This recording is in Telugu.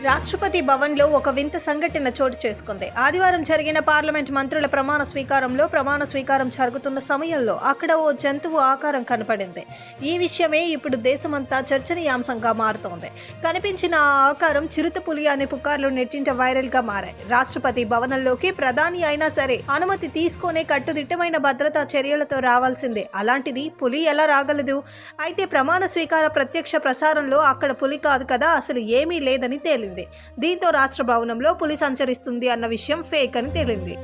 రాష్ట్రపతి భవన్లో ఒక వింత సంఘటన చోటు చేసుకుంది. ఆదివారం జరిగిన పార్లమెంట్ మంత్రుల ప్రమాణ స్వీకారం జరుగుతున్న సమయంలో అక్కడ ఓ జంతువు ఆకారం కనపడింది. ఈ విషయమే ఇప్పుడు దేశమంతా చర్చనీయాంశంగా మారుతోంది. కనిపించిన ఆ ఆకారం చిరుతపులి అనే పుకార్లు నెట్టింట వైరల్గా మారాయి. రాష్ట్రపతి భవనంలోకి ప్రధాని అయినా సరే అనుమతి తీసుకునే కట్టుదిట్టమైన భద్రతా చర్యలతో రావాల్సిందే. అలాంటిది పులి ఎలా రాగలదు? అయితే ప్రమాణ స్వీకార ప్రత్యక్ష ప్రసారంలో అక్కడ పులి కాదు కదా, అసలు ఏమీ లేదని తేలింది. దీంతో రాష్ట్ర భవనంలో పులి సంచరిస్తుంది అన్న విషయం ఫేక్ అని తేలింది.